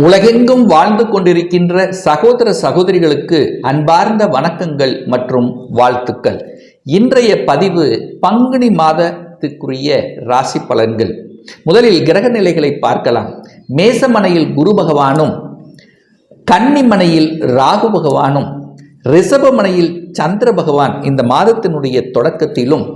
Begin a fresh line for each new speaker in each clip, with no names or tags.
உலகெங்கும் வாழ்ந்து கொண்டிருக்கின்ற சகோதர சகோதரிகளுக்கு அன்பார்ந்த வணக்கங்கள் மற்றும் வாழ்த்துக்கள். இன்றைய பதிவு பங்குனி மாதத்துக்குரிய ராசி பலன்கள். முதலில் கிரக நிலைகளை பார்க்கலாம். மேசமனையில் குரு பகவானும், கன்னிமனையில் ராகு பகவானும், ரிஷபமனையில் சந்திர பகவான் இந்த மாதத்தினுடைய தொடக்கத்திலும்,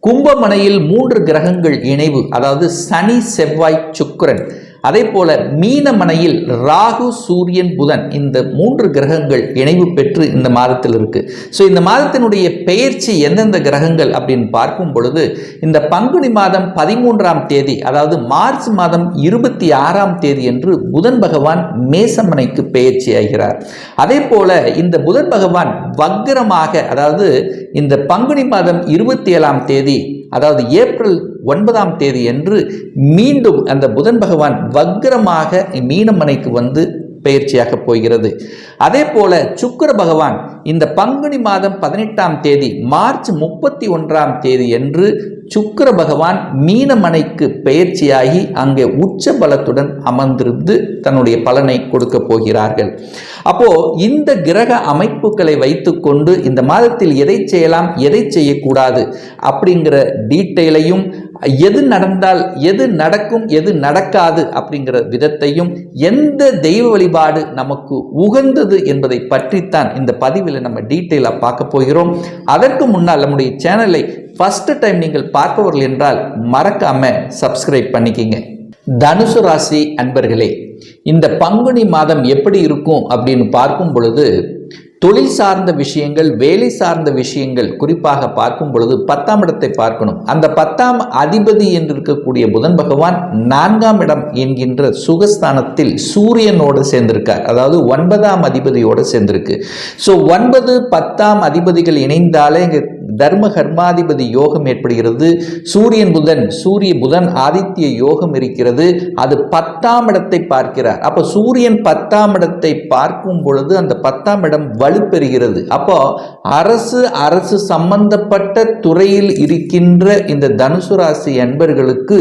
கும்பமனையில் 3 கிரகங்கள் இணைவு, அதாவது சனி, செவ்வாய், சுக்கிரன், அதே போல மீனமனையில் ராகு, சூரியன், புதன், இந்த 3 கிரகங்கள் இணைவு பெற்று இந்த மாதத்தில் இருக்கு. ஸோ இந்த மாதத்தினுடைய பெயர்ச்சி எந்தெந்த கிரகங்கள் அப்படின்னு பார்க்கும் பொழுது, இந்த பங்குனி மாதம் 13ஆம் தேதி, அதாவது மார்ச் மாதம் 26ஆம் தேதி என்று புதன் பகவான் மேசமனைக்கு பெயர்ச்சி ஆகிறார். அதே போல இந்த புதன் பகவான் வக்ரமாக, அதாவது இந்த பங்குனி மாதம் 27ஆம் தேதி, அதாவது ஏப்ரல் 9ஆம் தேதி என்று மீண்டும் அந்த புதன் பகவான் வக்ரமாக மீனமனைக்கு வந்து பெயர்ச்சியாக போகிறது. அதே போல சுக்கிர பகவான் இந்த பங்குனி மாதம் 18ஆம் தேதி, மார்ச் 31ஆம் தேதி என்று சுக்கிர பகவான் மீனமனைக்கு பெயர்ச்சியாகி அங்கே உச்ச பலத்துடன் அமர்ந்திருந்து தன்னுடைய பலனை கொடுக்க போகிறார்கள். அப்போ இந்த கிரக அமைப்புகளை வைத்துக்கொண்டு இந்த மாதத்தில் எதை செய்யலாம், எதை செய்யக்கூடாது அப்படிங்கிற டீட்டெயிலையும், எது நடந்தால் எது நடக்கும், எது நடக்காது அப்படிங்கிற விதத்தையும், எந்த தெய்வ வழிபாடு நமக்கு உகந்தது என்பதை பற்றித்தான் இந்த பதிவில் நம்ம டீட்டெயிலாக பார்க்க போகிறோம். அதற்கு முன்னால் நம்முடைய சேனலை ஃபர்ஸ்ட் டைம் நீங்கள் பார்ப்பவர்கள் என்றால் மறக்காம சப்ஸ்கிரைப் பண்ணிக்கிங்க. தனுசு ராசி அன்பர்களே, இந்த பங்குனி மாதம் எப்படி இருக்கும் அப்படின்னு பார்க்கும் பொழுது, தொழில் சார்ந்த விஷயங்கள், வேலை சார்ந்த விஷயங்கள் குறிப்பாக பார்க்கும் பொழுது 10ஆம் இடத்தை பார்க்கணும். அந்த 10ஆம் அதிபதி என்று இருக்கக்கூடிய புதன் பகவான் 4ஆம் இடம் என்கின்ற சுகஸ்தானத்தில் சூரியனோடு சேர்ந்திருக்கார், அதாவது 9ஆம் அதிபதியோடு சேர்ந்திருக்கு. ஸோ 9, 10ஆம் அதிபதிகள் இணைந்தாலே இங்கே தர்ம கர்மாதிபதி யோகம் ஏற்படுகிறது. சூரிய புதன் ஆதித்ய யோகம் இருக்கிறது. அது 10ஆம் இடத்தை பார்க்கிறார். அப்போ சூரியன் 10ஆம் இடத்தை பார்க்கும் பொழுது அந்த 10ஆம் இடம் வலுப்பெறுகிறது. அப்போ அரசு சம்பந்தப்பட்ட துறையில் இருக்கின்ற இந்த தனுசு ராசி அன்பர்களுக்கு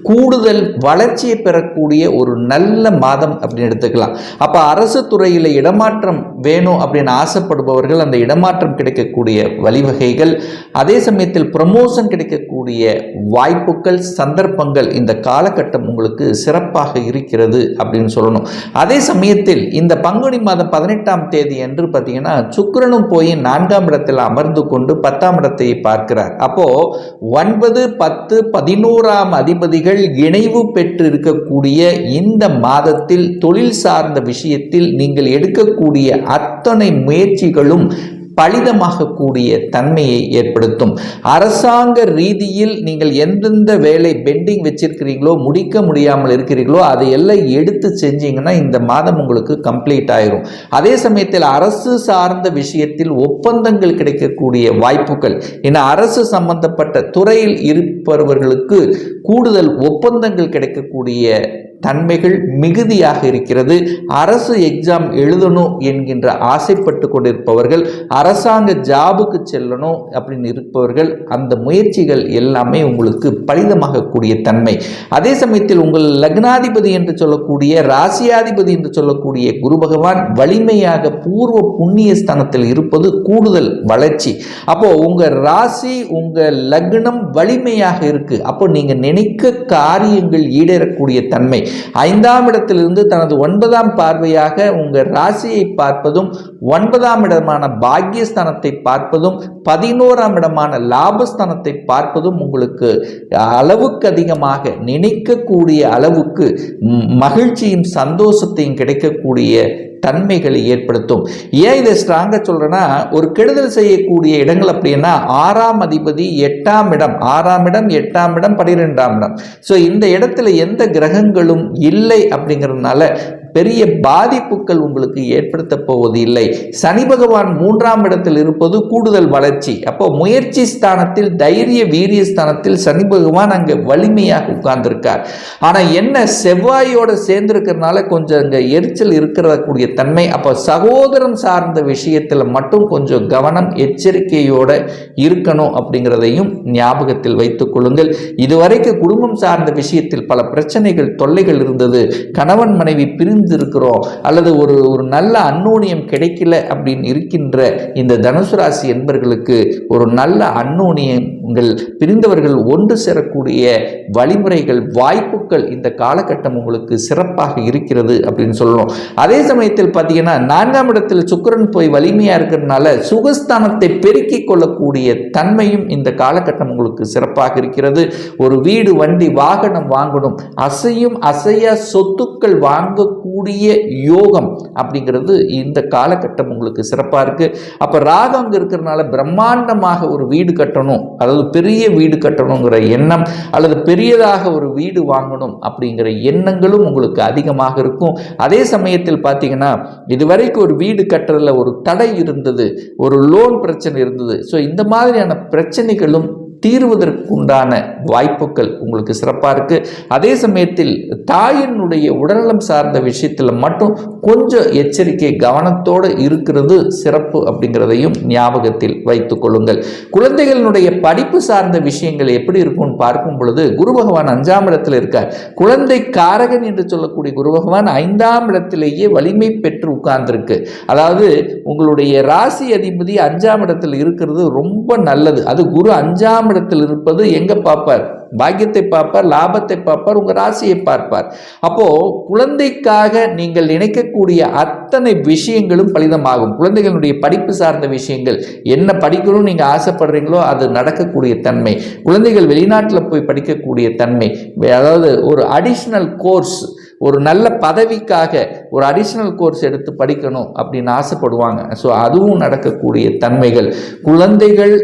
கூடுதல் வளர்ச்சியை பெறக்கூடிய ஒரு நல்ல மாதம் அப்படின்னு எடுத்துக்கலாம். அப்போ அரசு துறையில் இடமாற்றம் வேணும் அப்படின்னு ஆசைப்படுபவர்கள் அந்த இடமாற்றம் கிடைக்கக்கூடிய வழிவகைகள், அதே சமயத்தில் ப்ரமோஷன் கிடைக்கக்கூடிய வாய்ப்புகள், சந்தர்ப்பங்கள் இந்த காலகட்டம் உங்களுக்கு சிறப்பாக இருக்கிறது அப்படின்னு சொல்லணும். அதே சமயத்தில் இந்த பங்குனி மாதம் 18ஆம் தேதி என்று பார்த்தீங்கன்னா சுக்கிரனும் போய் 4ஆம் இடத்தில் அமர்ந்து கொண்டு 10ஆம் இடத்தை பார்க்கிறார். அப்போ 9, 10, 11ஆம் அதிபதிகள் இணைவு பெற்று இருக்கக்கூடிய இந்த மாதத்தில் தொழில் சார்ந்த விஷயத்தில் நீங்கள் எடுக்கக்கூடிய அத்தனை முயற்சிகளும் பலிதமாக கூடிய தன்மையை ஏற்படுத்தும். அரசாங்க ரீதியில் நீங்கள் எந்தெந்த வேலை பெண்டிங் வச்சிருக்கிறீங்களோ, முடிக்க முடியாமல் இருக்கிறீர்களோ, அதை எல்லாம் எடுத்து செஞ்சீங்கன்னா இந்த மாதம் உங்களுக்கு கம்ப்ளீட் ஆயிரும். அதே சமயத்தில் அரசு சார்ந்த விஷயத்தில் ஒப்பந்தங்கள் கிடைக்கக்கூடிய வாய்ப்புகள், ஏன்னா அரசு சம்பந்தப்பட்ட துறையில் இருப்பவர்களுக்கு கூடுதல் ஒப்பந்தங்கள் கிடைக்கக்கூடிய தன்மைகள் மிகுதியாக இருக்கிறது. அரசு எக்ஸாம் எழுதணும் என்கின்ற ஆசைப்பட்டு கொண்டிருப்பவர்கள், அரசாங்க ஜாபுக்கு செல்லணும் அப்படின்னு இருப்பவர்கள், அந்த முயற்சிகள் எல்லாமே உங்களுக்கு பலிதமாக கூடிய தன்மை. அதே சமயத்தில் உங்கள் லக்னாதிபதி என்று சொல்லக்கூடிய, ராசியாதிபதி என்று சொல்லக்கூடிய குரு பகவான் வலிமையாக பூர்வ புண்ணிய ஸ்தானத்தில் இருப்பது கூடுதல் வளர்ச்சி. அப்போ உங்க ராசி, உங்க லக்னம் வலிமையாக இருக்கு. அப்போ நீங்க நினைக்க காரியங்கள் ஈடேறக்கூடிய தன்மை. 5ஆம் இடத்திலிருந்து தனது 9ஆம் பார்வையாக உங்கள் ராசியை பார்ப்பதும், 9ஆம் இடமான பாக்கியஸ்தானத்தை பார்ப்பதும், 11ஆம் இடமான லாபஸ்தானத்தை பார்ப்பதும் உங்களுக்கு அளவுக்கு அதிகமாக நினைக்கக்கூடிய அளவுக்கு மகிழ்ச்சியும் சந்தோஷத்தையும் கிடைக்கக்கூடிய தன்மைகளை ஏற்படுத்தும். ஏன் இதை ஸ்ட்ராங்கா சொல்றேன்னா, ஒரு கெடுதல் செய்யக்கூடிய இடங்கள் அப்படின்னா 6ஆம் அதிபதி 8ஆம் இடம், 6ஆம் இடம், 8ஆம் இடம், 12ஆம் இடம். ஸோ இந்த இடத்துல எந்த கிரகங்களும் இல்லை அப்படிங்கிறதுனால பெரிய பாதிப்புகள் உங்களுக்கு ஏற்படுத்த போவது இல்லை. சனி பகவான் 3ஆம் இடத்தில் இருப்பது கூடுதல் வளர்ச்சி. அப்போ முயற்சி ஸ்தானத்தில், தைரிய வீரிய ஸ்தானத்தில் சனி பகவான் அங்கே வலிமையாக உட்கார்ந்திருக்கார். ஆனால் என்ன, செவ்வாயோட சேர்ந்திருக்கிறதுனால கொஞ்சம் அங்கே எரிச்சல் இருக்கிறக்கூடிய தன்மை. அப்போ சகோதரம் சார்ந்த விஷயத்தில் மட்டும் கொஞ்சம் கவனம், எச்சரிக்கையோட இருக்கணும் அப்படிங்கிறதையும் ஞாபகத்தில் வைத்துக் கொள்ளுங்கள். இதுவரைக்கும் குடும்பம் சார்ந்த விஷயத்தில் பல பிரச்சனைகள், தொல்லைகள் இருந்தது. கணவன் மனைவி பிரிந்து பிரிந்து இருக்கிறோம் அல்லது ஒரு ஒரு நல்ல அன்னோனியம் கிடைக்கல அப்படின்னு இருக்கின்ற இந்த தனுசு ராசி என்பர்களுக்கு ஒரு நல்ல அன்னோனியங்கள், பிரிந்தவர்கள் ஒன்று சேரக்கூடிய வழிமுறைகள், வாய்ப்புகள் இந்த காலகட்டம் உங்களுக்கு சிறப்பாக இருக்கிறது அப்படின்னு சொல்லணும். அதே சமயத்தில் பார்த்தீங்கன்னா 4ஆம் இடத்தில் சுக்கிரன் போய் வலிமையா இருக்கிறதுனால சுகஸ்தானத்தை பெருக்கிக் கொள்ளக்கூடிய தன்மையும் இந்த காலகட்டம் உங்களுக்கு சிறப்பாக இருக்கிறது. ஒரு வீடு, வண்டி, வாகனம் வாங்கணும், அசையும் அசையா சொத்துக்கள் வாங்கக்கூடிய யோகம் அப்படிங்கிறது இந்த காலகட்டம் உங்களுக்கு சிறப்பாக இருக்கு. அப்ப ராகம் அங்க இருக்கிறதுனால பிரம்மாண்டமாக ஒரு வீடு கட்டணும், அதாவது பெரிய வீடு கட்டணுங்கிற எண்ணம் அல்லது பெரியதாக ஒரு வீடு வாங்கணும் அப்படிங்கிற எண்ணங்களும் உங்களுக்கு அதிகமாக இருக்கும். அதே சமயத்தில் பார்த்தீங்கன்னா இதுவரைக்கும் ஒரு வீடு கட்டுறதுல ஒரு தடை இருந்தது, ஒரு லோன் பிரச்சனை இருந்தது. ஸோ இந்த மாதிரியான பிரச்சனைகளும் தீர்வதற்குண்டான வாய்ப்புகள் உங்களுக்கு சிறப்பாக இருக்கு. அதே சமயத்தில் தாயினுடைய உடல்நலம் சார்ந்த விஷயத்தில் மட்டும் கொஞ்சம் எச்சரிக்கை, கவனத்தோடு இருக்கிறது சிறப்பு அப்படிங்கிறதையும் ஞாபகத்தில் வைத்துக் கொள்ளுங்கள். குழந்தைகளுடைய படிப்பு சார்ந்த விஷயங்கள் எப்படி இருக்கும்னு பார்க்கும் பொழுது குரு பகவான் 5ஆம் இடத்தில் இருக்கார். குழந்தை காரகன் என்று சொல்லக்கூடிய குரு பகவான் 5ஆம் இடத்திலேயே வலிமை பெற்று உட்கார்ந்திருக்கு. அதாவது உங்களுடைய ராசி அதிபதி 5ஆம் இடத்தில் இருக்கிறது ரொம்ப நல்லது. அது குரு 5ஆம் இடத்தில் இருப்பது எங்க பார்ப்பார்? பாக்கியத்தை பார்ப்பார், லாபத்தை பார்ப்பார், உங்க ராசியை பார்ப்பார். அப்போ குழந்தைக்காக நீங்கள் நினைக்கக்கூடிய அத்தனை விஷயங்களும் பலிதமாகும். குழந்தைகளுடைய படிப்பு சார்ந்த விஷயங்கள், என்ன படிக்கணும்னு நீங்க ஆசைப்படுறீங்களோ அது நடக்கக்கூடிய தன்மை, குழந்தைகள் வெளிநாட்டில் போய் படிக்கக்கூடிய தன்மை, அதாவது ஒரு அடிஷனல் கோர்ஸ், ஒரு நல்ல பதவிக்காக ஒரு அடிஷனல் கோர்ஸ் எடுத்து படிக்கணும் அப்படின்னு ஆசைப்படுவாங்க. ஸோ அதுவும் நடக்கக்கூடிய தன்மைகள். குழந்தைகள்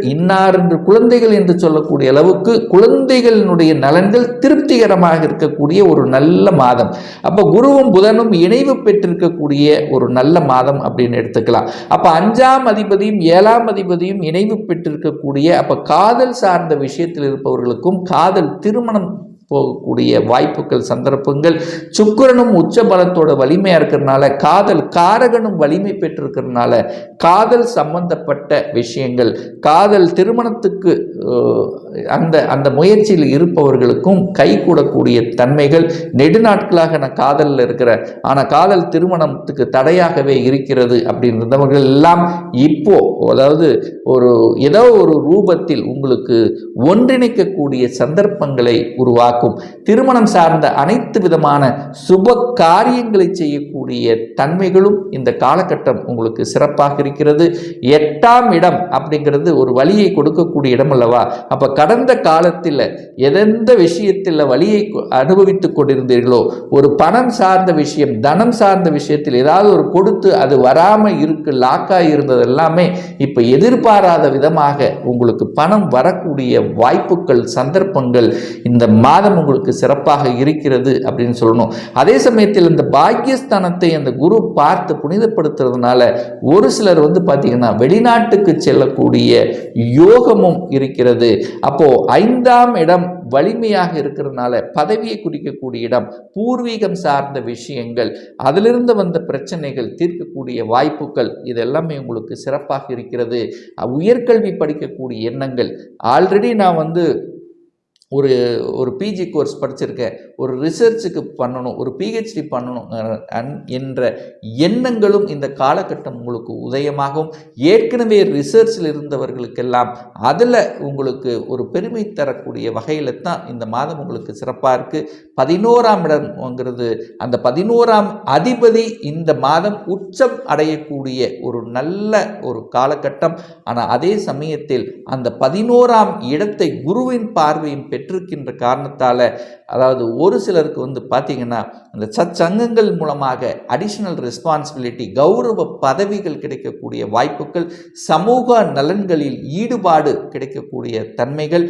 குழந்தைகள் என்று சொல்லக்கூடிய அளவுக்கு குழந்தைகளினுடைய நலன்கள் திருப்திகரமாக இருக்கக்கூடிய ஒரு நல்ல மாதம். அப்போ குருவும் புதனும் இணைவு பெற்றிருக்கக்கூடிய ஒரு நல்ல மாதம் அப்படின்னு எடுத்துக்கலாம். அப்போ 5ஆம் அதிபதியும் 7ஆம் அதிபதியும் இணைவு பெற்றிருக்கக்கூடிய, அப்போ காதல் சார்ந்த விஷயத்தில் இருப்பவர்களுக்கும் காதல் திருமணம் போகக்கூடிய வாய்ப்புகள், சந்தர்ப்பங்கள். சுக்கிரனும் உச்ச பலத்தோட வலிமையா இருக்கிறதுனால, காதல் காரகனும் வலிமை பெற்றிருக்கிறதுனால காதல் சம்பந்தப்பட்ட விஷயங்கள், காதல் திருமணத்துக்கு அந்த முயற்சியில் இருப்பவர்களுக்கும் கை கூடக்கூடிய தன்மைகள். நெடுநாட்களாக நான் காதலில் இருக்கிற, ஆனால் காதல் திருமணத்துக்கு தடையாகவே இருக்கிறது அப்படின்றவர்கள் எல்லாம் இப்போ, அதாவது ஏதோ ஒரு ரூபத்தில் உங்களுக்கு ஒன்றிணைக்கக்கூடிய சந்தர்ப்பங்களை உருவாக்கும். திருமணம் சார்ந்த அனைத்து விதமான சுப காரியங்களை செய்யக்கூடிய தன்மைகளும் இந்த காலகட்டம் உங்களுக்கு சிறப்பாக இருக்கிறது. 8ஆம் இடம் அப்படிங்கிறது ஒரு வலியை கொடுக்கக்கூடிய இடம் அல்லவா? அப்ப கடந்த காலத்தில் எந்த விஷயத்தில் வலியை அனுபவித்துக் கொண்டிருந்தீர்களோ, ஒரு பணம் சார்ந்த விஷயம், தனம் சார்ந்த விஷயத்தில் ஏதாவது ஒரு கொடுத்து அது வராம இருக்கு, லாக்காக இருந்தது எல்லாமே இப்ப எதிர்பாராத விதமாக உங்களுக்கு பணம் வரக்கூடிய வாய்ப்புகள், சந்தர்ப்பங்கள் இந்த மாதம் உங்களுக்கு சிறப்பாக இருக்கிறது அப்படின்னு சொல்லணும். அதே சமயத்தில் இந்த பாக்கியஸ்தானத்தை அந்த குரு பார்த்து புனிதப்படுத்துறதுனால ஒரு சிலர் பார்த்தீங்கன்னா வெளிநாட்டுக்கு செல்லக்கூடிய யோகமும் இருக்கிறது. அப்போ 5ஆம் இடம் வலிமையாக இருக்கிறதுனால பதவியை குறிக்கக்கூடிய இடம், பூர்வீகம் சார்ந்த விஷயங்கள், அதிலிருந்து வந்த பிரச்சனைகள் தீர்க்கக்கூடிய வாய்ப்புகள், இது எல்லாமே உங்களுக்கு சிறப்பாக இருக்கிறது. உயர்கல்வி படிக்கக்கூடிய எண்ணங்கள், ஆல்ரெடி நான் ஒரு பிஜி கோர்ஸ் படிச்சிருக்கேன், ஒரு ரிசர்ச்சுக்கு பண்ணணும், ஒரு பிஹெச்டி பண்ணணும் என்ற எண்ணங்களும் இந்த காலகட்டம் உங்களுக்கு உதயமாகும். ஏற்கனவே ரிசர்ச்சில் இருந்தவர்களுக்கெல்லாம் அதில் உங்களுக்கு ஒரு பெருமை தரக்கூடிய வகையில் தான் இந்த மாதம் உங்களுக்கு சிறப்பாக இருக்குது. 11ஆம் இடம்ங்கிறது, அந்த 11ஆம் அதிபதி இந்த மாதம் உச்சம் அடையக்கூடிய ஒரு நல்ல ஒரு காலகட்டம். ஆனால் அதே சமயத்தில் அந்த 11ஆம் இடத்தை குருவின் பார்வையின் பெற்றிருக்கின்ற காரணத்தால், அதாவது ஒரு சிலருக்கு பார்த்தீங்கன்னா அந்த சச்சங்கங்கள் மூலமாக அடிஷனல் ரெஸ்பான்சிபிலிட்டி, கௌரவ பதவிகள் கிடைக்கக்கூடிய வாய்ப்புகள், சமூக நலன்களில் ஈடுபாடு கிடைக்கக்கூடிய தன்மைகள்,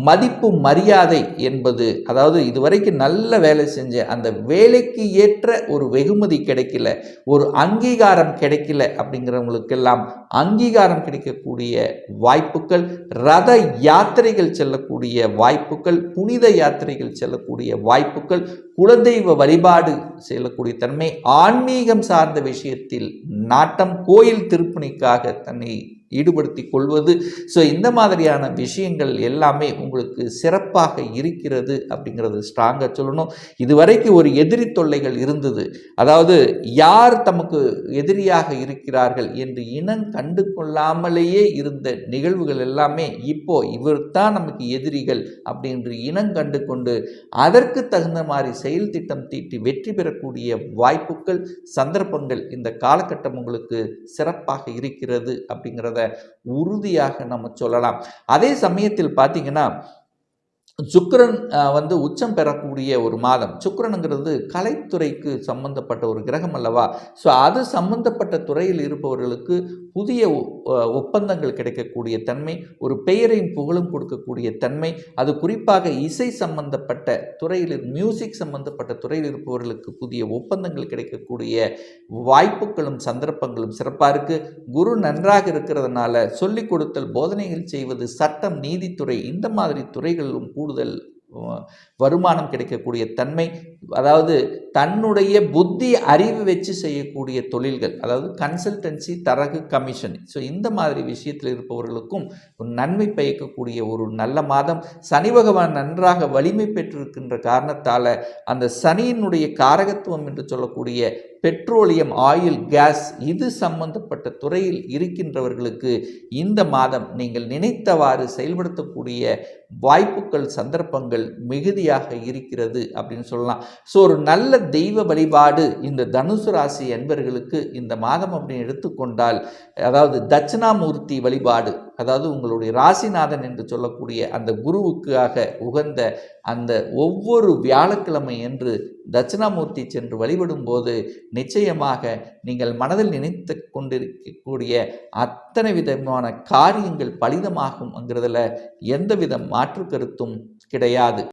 மதிப்பு மரியாதை என்பது, அதாவது இதுவரைக்கும் நல்ல வேலை செஞ்ச அந்த வேலைக்கு ஏற்ற ஒரு வெகுமதி கிடைக்கல, ஒரு அங்கீகாரம் கிடைக்கல அப்படிங்கிறவங்களுக்கெல்லாம் அங்கீகாரம் கிடைக்கக்கூடிய வாய்ப்புகள், ரத யாத்திரைகள் செல்லக்கூடிய வாய்ப்புகள், புனித யாத்திரைகள் செல்லக்கூடிய வாய்ப்புகள், குலதெய்வ வழிபாடு செய்யக்கூடிய தன்மை, ஆன்மீகம் சார்ந்த விஷயத்தில் நாட்டம், கோயில் திருப்பணிக்காக தன்னை ஈடுபடுத்தி கொள்வது. ஸோ இந்த மாதிரியான விஷயங்கள் எல்லாமே உங்களுக்கு சிறப்பாக இருக்கிறது அப்படிங்கிறது ஸ்ட்ராங்காக சொல்லணும். இதுவரைக்கும் ஒரு எதிரி தொல்லைகள் இருந்தது, அதாவது யார் தமக்கு எதிரியாக இருக்கிறார்கள் என்று இனம் கண்டு கொள்ளாமலேயே இருந்த நிகழ்வுகள் எல்லாமே இப்போ இவர் தான் நமக்கு எதிரிகள் அப்படின்று இனம் கண்டு கொண்டு அதற்கு தகுந்த மாதிரி செயல் திட்டம் தீட்டி வெற்றி பெறக்கூடிய வாய்ப்புகள், சந்தர்ப்பங்கள் இந்த காலகட்டம் உங்களுக்கு சிறப்பாக இருக்கிறது அப்படிங்கிறத உறுதியாக நம்ம சொல்லலாம். அதே சமயத்தில் பார்த்தீங்கன்னா சுக்கிரன் உச்சம் பெறக்கூடிய ஒரு மாதம். சுக்கிரனுங்கிறது கலைத்துறைக்கு சம்பந்தப்பட்ட ஒரு கிரகம் அல்லவா. ஸோ அது சம்பந்தப்பட்ட துறையில் இருப்பவர்களுக்கு புதிய ஒப்பந்தங்கள் கிடைக்கக்கூடிய தன்மை, ஒரு பெயரையும் புகழும் கொடுக்கக்கூடிய தன்மை, அது குறிப்பாக இசை சம்பந்தப்பட்ட துறையில், மியூசிக் சம்பந்தப்பட்ட துறையில் இருப்பவர்களுக்கு புதிய ஒப்பந்தங்கள் கிடைக்கக்கூடிய வாய்ப்புகளும் சந்தர்ப்பங்களும் சிறப்பாக இருக்குது. குரு நன்றாக இருக்கிறதுனால சொல்லிக் கொடுத்தல், போதனைகள் செய்வது, சட்டம், நீதித்துறை இந்த மாதிரி துறைகளிலும் கூடுதல் வருமானம் கிடைக்கக்கூடிய தன்மை, அதாவது தன்னுடைய புத்தி அறிவு வச்சு செய்யக்கூடிய தொழில்கள், அதாவது கன்சல்டன்சி, தரகு, கமிஷன். ஸோ இந்த மாதிரி விஷயத்தில் இருப்பவர்களுக்கும் ஒரு நன்மை பயக்கக்கூடிய ஒரு நல்ல மாதம். சனி பகவான் நன்றாக வலிமை பெற்றிருக்கின்ற காரணத்தால் அந்த சனியினுடைய காரகத்துவம் என்று சொல்லக்கூடிய பெட்ரோலியம், ஆயில், கேஸ் இது சம்பந்தப்பட்ட துறையில் இருக்கின்றவர்களுக்கு இந்த மாதம் நீங்கள் நினைத்தவாறு செயல்படுத்தக்கூடிய வாய்ப்புகள், சந்தர்ப்பங்கள் மிகுதியாக இருக்கிறது அப்படின்னு சொல்லலாம். ஸோ ஒரு நல்ல தெய்வ வழிபாடு இந்த தனுசு ராசி என்பவர்களுக்கு இந்த மாதம் அப்படின்னு எடுத்துக்கொண்டால், அதாவது தட்சிணாமூர்த்தி வழிபாடு, அதாவது உங்களுடைய ராசிநாதன் என்று சொல்லக்கூடிய அந்த குருவுக்காக உகந்த அந்த ஒவ்வொரு வியாழக்கிழமை என்று தட்சிணாமூர்த்தி சென்று வழிபடும் போது நிச்சயமாக நீங்கள் மனதில் நினைத்து கொண்டிருக்கக்கூடிய அத்தனை விதமான காரியங்கள் பலிதமாகும்ங்கிறதுல எந்தவித மாற்று கருத்தும் கிடையாது.